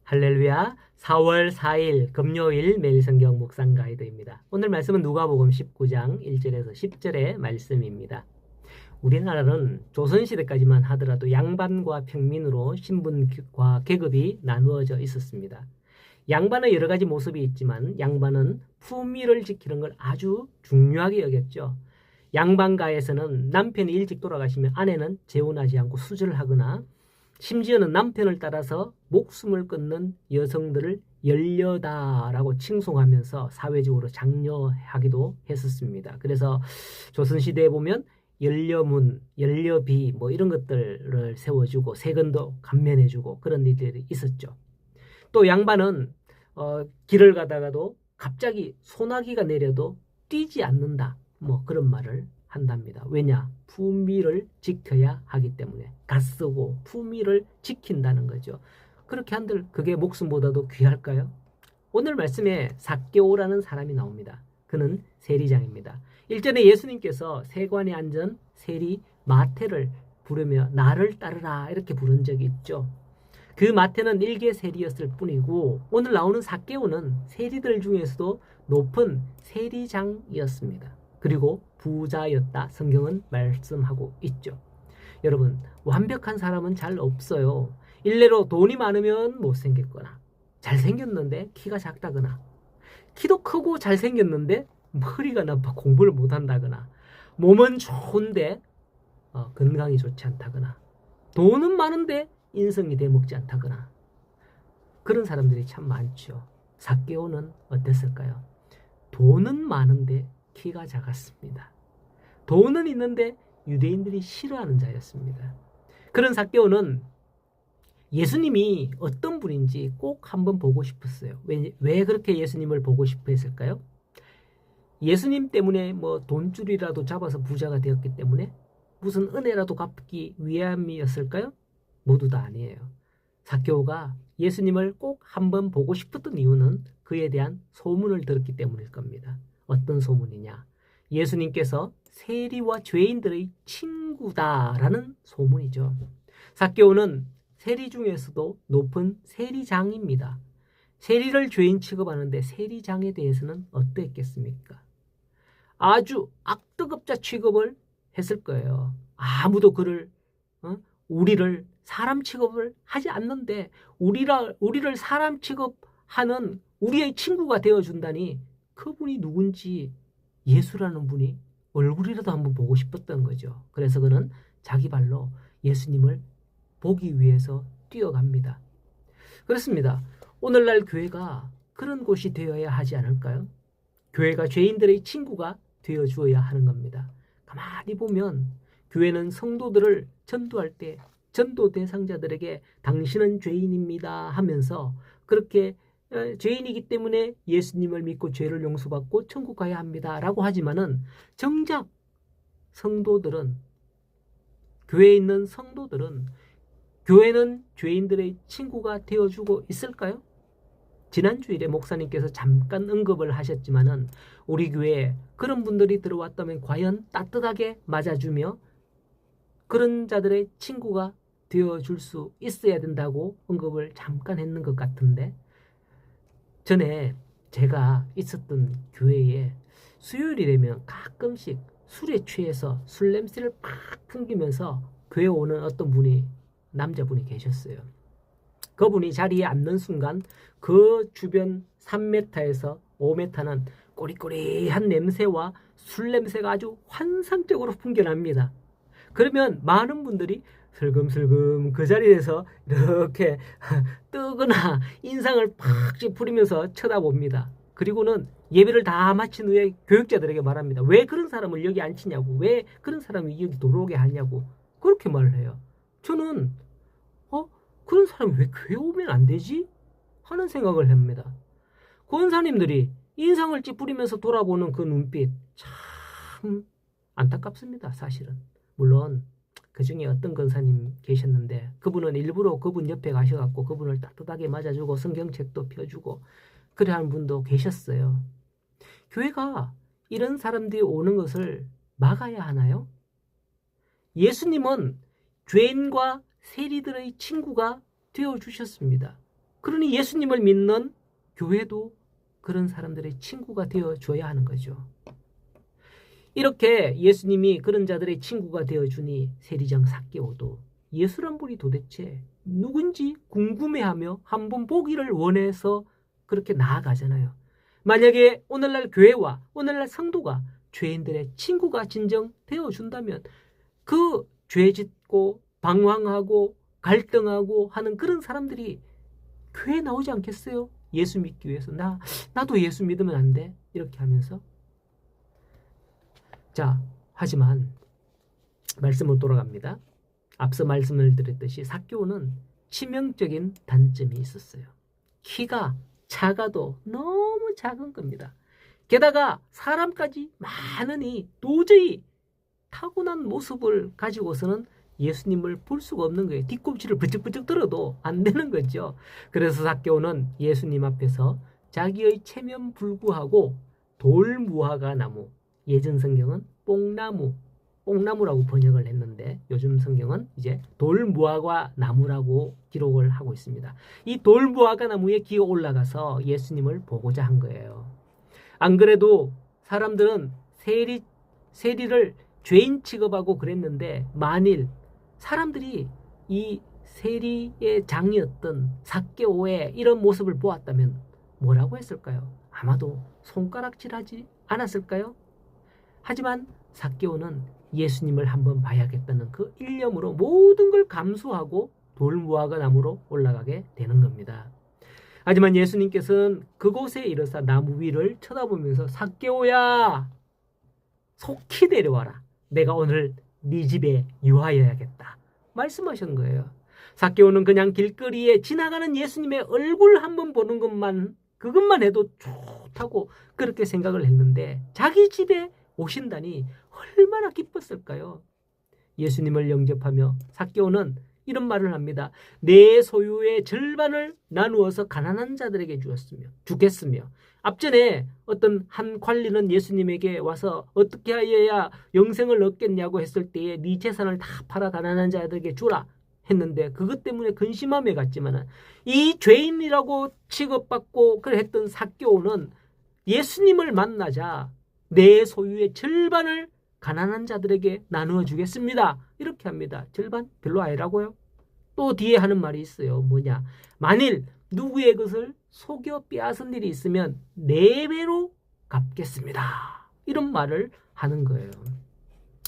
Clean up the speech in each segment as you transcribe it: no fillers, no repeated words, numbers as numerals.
할렐루야. 4월 4일 금요일 매일 성경 묵상 가이드입니다. 오늘 말씀은 누가복음 19장 1절에서 10절의 말씀입니다. 우리나라는 조선시대까지만 하더라도 양반과 평민으로 신분과 계급이 나누어져 있었습니다. 양반의 여러 가지 모습이 있지만 양반은 품위를 지키는 걸 아주 중요하게 여겼죠. 양반가에서는 남편이 일찍 돌아가시면 아내는 재혼하지 않고 수절을 하거나 심지어는 남편을 따라서 목숨을 끊는 여성들을 열려다라고 칭송하면서 사회적으로 장려하기도 했었습니다. 그래서 조선시대에 보면 열려문, 열려비 뭐 이런 것들을 세워주고 세금도 감면해주고 그런 일들이 있었죠. 또 양반은 길을 가다가도 갑자기 소나기가 내려도 뛰지 않는다. 뭐 그런 말을 한답니다. 왜냐? 품위를 지켜야 하기 때문에 갓쓰고 품위를 지킨다는 거죠. 그렇게 한들 그게 목숨보다도 귀할까요? 오늘 말씀에 삭개오라는 사람이 나옵니다. 그는 세리장입니다. 일전에 예수님께서 세관에 앉은 세리 마태를 부르며 나를 따르라 이렇게 부른 적이 있죠. 그 마태는 일개 세리였을 뿐이고 오늘 나오는 삭개오는 세리들 중에서도 높은 세리장이었습니다. 그리고 부자였다. 성경은 말씀하고 있죠. 여러분, 완벽한 사람은 잘 없어요. 일례로 돈이 많으면 못생겼거나 잘생겼는데 키가 작다거나 키도 크고 잘생겼는데 머리가 나빠 공부를 못한다거나 몸은 좋은데 건강이 좋지 않다거나 돈은 많은데 인성이 대먹지 않다거나 그런 사람들이 참 많죠. 삭개오는 어땠을까요? 돈은 많은데 키가 작았습니다. 돈은 있는데 유대인들이 싫어하는 자였습니다. 그런 삭개오는 예수님이 어떤 분인지 꼭 한번 보고 싶었어요. 왜 그렇게 예수님을 보고 싶어 했을까요? 예수님 때문에 뭐 돈줄이라도 잡아서 부자가 되었기 때문에 무슨 은혜라도 갚기 위함이었을까요? 모두 다 아니에요. 삭개오가 예수님을 꼭 한번 보고 싶었던 이유는 그에 대한 소문을 들었기 때문일 겁니다. 어떤 소문이냐? 예수님께서 세리와 죄인들의 친구다라는 소문이죠. 삭개오는 세리 중에서도 높은 세리장입니다. 세리를 죄인 취급하는데 세리장에 대해서는 어땠겠습니까? 아주 악덕업자 취급을 했을 거예요. 아무도 그를 우리를 사람 취급을 하지 않는데 우리를 사람 취급하는 우리의 친구가 되어준다니 그분이 누군지 예수라는 분이 얼굴이라도 한번 보고 싶었던 거죠. 그래서 그는 자기 발로 예수님을 보기 위해서 뛰어갑니다. 그렇습니다. 오늘날 교회가 그런 곳이 되어야 하지 않을까요? 교회가 죄인들의 친구가 되어 주어야 하는 겁니다. 가만히 보면 교회는 성도들을 전도할 때 전도 대상자들에게 당신은 죄인입니다 하면서 그렇게 죄인이기 때문에 예수님을 믿고 죄를 용서받고 천국 가야 합니다 라고 하지만은 정작 성도들은 교회에 있는 성도들은 교회는 죄인들의 친구가 되어주고 있을까요? 지난 주일에 목사님께서 잠깐 언급을 하셨지만은 우리 교회에 그런 분들이 들어왔다면 과연 따뜻하게 맞아주며 그런 자들의 친구가 되어줄 수 있어야 된다고 언급을 잠깐 했는 것 같은데 전에 제가 있었던 교회에 수요일이 되면 가끔씩 술에 취해서 술 냄새를 팍 풍기면서 교회 오는 어떤 분이 남자분이 계셨어요. 그분이 자리에 앉는 순간 그 주변 3m에서 5m는 꼬리꼬리한 냄새와 술 냄새가 아주 환상적으로 풍겨납니다. 그러면 많은 분들이 슬금슬금 그 자리에서 이렇게 뜨거나 인상을 팍 찌푸리면서 쳐다봅니다. 그리고는 예배를 다 마친 후에 교육자들에게 말합니다. 왜 그런 사람을 여기 앉히냐고, 왜 그런 사람이 여기 들어오게 하냐고 그렇게 말을 해요. 저는 그런 사람이 왜 교회 오면 안 되지? 하는 생각을 합니다. 권사님들이 인상을 찌푸리면서 돌아보는 그 눈빛 참 안타깝습니다. 사실은. 물론 그 중에 어떤 권사님 계셨는데 그분은 일부러 그분 옆에 가셔갖고 그분을 따뜻하게 맞아주고 성경책도 펴주고 그래 하는 분도 계셨어요. 교회가 이런 사람들이 오는 것을 막아야 하나요? 예수님은 죄인과 세리들의 친구가 되어주셨습니다. 그러니 예수님을 믿는 교회도 그런 사람들의 친구가 되어줘야 하는 거죠. 이렇게 예수님이 그런 자들의 친구가 되어주니 세리장 삭개오도 예수란 분이 도대체 누군지 궁금해하며 한번 보기를 원해서 그렇게 나아가잖아요. 만약에 오늘날 교회와 오늘날 성도가 죄인들의 친구가 진정 되어준다면 그 죄짓고 방황하고 갈등하고 하는 그런 사람들이 교회에 나오지 않겠어요? 예수 믿기 위해서 나도 예수 믿으면 안 돼? 이렇게 하면서. 자, 하지만 말씀으로 돌아갑니다. 앞서 말씀을 드렸듯이 삭개오는 치명적인 단점이 있었어요. 키가 작아도 너무 작은 겁니다. 게다가 사람까지 많으니 도저히 타고난 모습을 가지고서는 예수님을 볼 수가 없는 거예요. 뒤꿈치를 부쩍부쩍 들어도 안 되는 거죠. 그래서 삭개오는 예수님 앞에서 자기의 체면 불구하고 돌무화과 나무, 예전 성경은 뽕나무라고 번역을 했는데 요즘 성경은 이제 돌무화과 나무라고 기록을 하고 있습니다. 이 돌무화과 나무에 기어 올라가서 예수님을 보고자 한 거예요. 안 그래도 사람들은 세리를 죄인 취급하고 그랬는데 만일 사람들이 이 세리의 장이었던 삭개오의 이런 모습을 보았다면 뭐라고 했을까요? 아마도 손가락질하지 않았을까요? 하지만 삭개오는 예수님을 한번 봐야겠다는 그 일념으로 모든 걸 감수하고 돌무화과 나무로 올라가게 되는 겁니다. 하지만 예수님께서는 그곳에 이르사 나무 위를 쳐다보면서 삭개오야 속히 내려와라. 내가 오늘 네 집에 유하여야겠다. 말씀하신 거예요. 삭개오는 그냥 길거리에 지나가는 예수님의 얼굴 한번 보는 그것만 해도 좋다고 그렇게 생각을 했는데 자기 집에 오신다니 얼마나 기뻤을까요? 예수님을 영접하며 삭개오는 이런 말을 합니다. 내 소유의 절반을 나누어서 가난한 자들에게 주겠으며 앞전에 어떤 한 관리는 예수님에게 와서 어떻게 하여야 영생을 얻겠냐고 했을 때에 네 재산을 다 팔아 가난한 자들에게 주라 했는데 그것 때문에 근심함에 갔지만 이 죄인이라고 취급받고 그랬던 삭개오는 예수님을 만나자 내 소유의 절반을 가난한 자들에게 나누어 주겠습니다. 이렇게 합니다. 절반? 별로 아니라고요? 또 뒤에 하는 말이 있어요. 뭐냐? 만일 누구의 것을 속여 빼앗은 일이 있으면 4배로 갚겠습니다. 이런 말을 하는 거예요.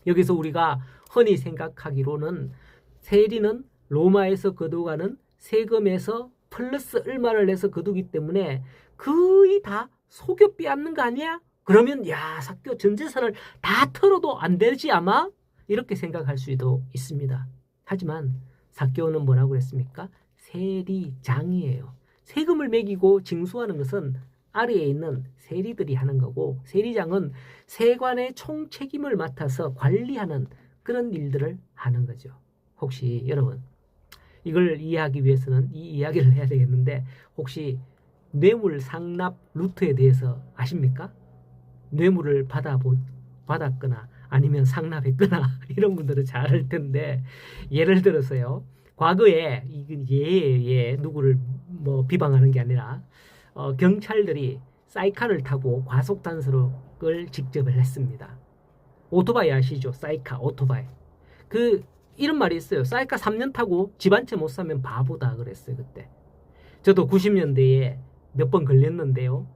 여기서 우리가 흔히 생각하기로는 세리는 로마에서 거두가는 세금에서 플러스 얼마를 내서 거두기 때문에 거의 다 속여 빼앗는 거 아니야? 그러면 삭개오 전 재산을 다 털어도 안 되지 아마? 이렇게 생각할 수도 있습니다. 하지만 삭개오는 뭐라고 그랬습니까? 세리장이에요. 세금을 매기고 징수하는 것은 아래에 있는 세리들이 하는 거고 세리장은 세관의 총책임을 맡아서 관리하는 그런 일들을 하는 거죠. 혹시 여러분 이걸 이해하기 위해서는 이 이야기를 해야 되겠는데 혹시 뇌물 상납 루트에 대해서 아십니까? 뇌물을 받았거나 아니면 상납했거나 이런 분들은 잘 알 텐데 예를 들어서요. 과거에 누구를 비방하는 게 아니라 경찰들이 사이카를 타고 과속단속을 직접 했습니다. 오토바이 아시죠? 사이카 오토바이. 이런 말이 있어요. 사이카 3년 타고 집 한 채 못 사면 바보다 그랬어요. 그때. 저도 90년대에 몇 번 걸렸는데요.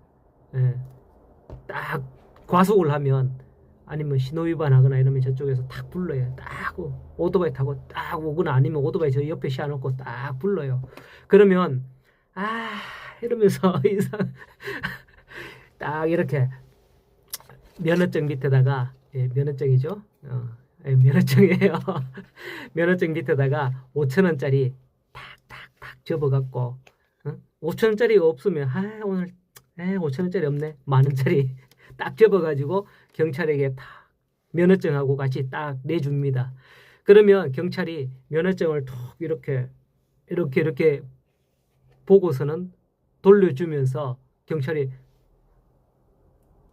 딱 과속을 하면 아니면 신호위반하거나 이러면 저쪽에서 딱 불러요. 딱 오토바이 타고 딱 오거나 아니면 오토바이 저 옆에 씌워놓고 딱 불러요. 그러면 이러면서 딱 이렇게 면허증 밑에다가 면허증이죠. 면허증이에요. 면허증 밑에다가 5,000원짜리 탁탁탁 접어갖고 5,000원짜리가 없으면 오늘 5,000원짜리 없네. 10,000원짜리 딱 접어가지고 경찰에게 딱 면허증하고 같이 딱 내줍니다. 그러면 경찰이 면허증을 톡 이렇게 보고서는 돌려주면서 경찰이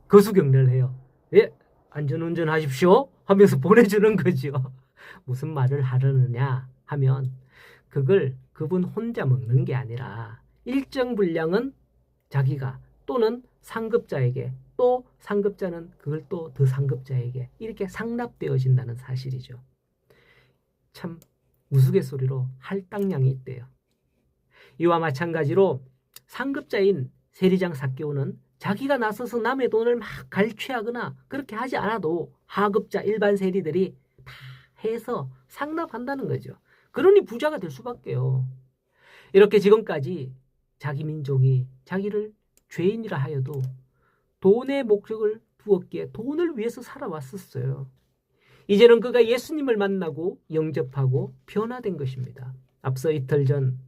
거수경례를 해요. 예, 안전운전 하십시오 하면서 보내주는 거죠. 무슨 말을 하려느냐 하면 그걸 그분 혼자 먹는 게 아니라 일정 분량은 자기가 또는 상급자에게 또 상급자는 그걸 또 더 상급자에게 이렇게 상납되어진다는 사실이죠. 참 우스갯소리로 할당량이 있대요. 이와 마찬가지로 상급자인 세리장 삭개오는 자기가 나서서 남의 돈을 막 갈취하거나 그렇게 하지 않아도 하급자 일반 세리들이 다 해서 상납한다는 거죠. 그러니 부자가 될 수밖에요. 이렇게 지금까지 자기 민족이 자기를 죄인이라 하여도 돈의 목적을 두었기에 돈을 위해서 살아왔었어요. 이제는 그가 예수님을 만나고 영접하고 변화된 것입니다. 앞서 이틀 전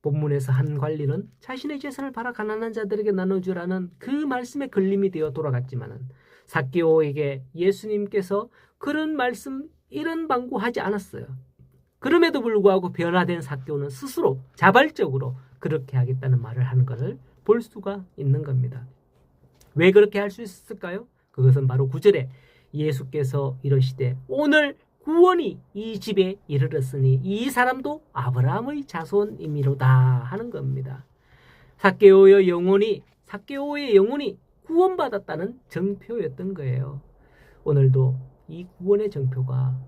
본문에서 한 관리는 자신의 재산을 팔아 가난한 자들에게 나눠주라는 그 말씀에 걸림이 되어 돌아갔지만은 삭개오에게 예수님께서 그런 말씀 이런 방구하지 않았어요. 그럼에도 불구하고 변화된 삭개오는 스스로 자발적으로 그렇게 하겠다는 말을 하는 것을 볼 수가 있는 겁니다. 왜 그렇게 할 수 있었을까요? 그것은 바로 9절에 예수께서 이러시되 오늘 구원이 이 집에 이르렀으니 이 사람도 아브라함의 자손이미로다 하는 겁니다. 삭개오의 영혼이 구원받았다는 정표였던 거예요. 오늘도 이 구원의 정표가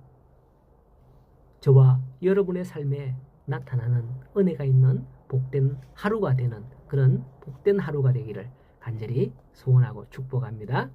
저와 여러분의 삶에 나타나는 은혜가 있는 복된 하루가 되는 그런 복된 하루가 되기를 간절히 소원하고 축복합니다.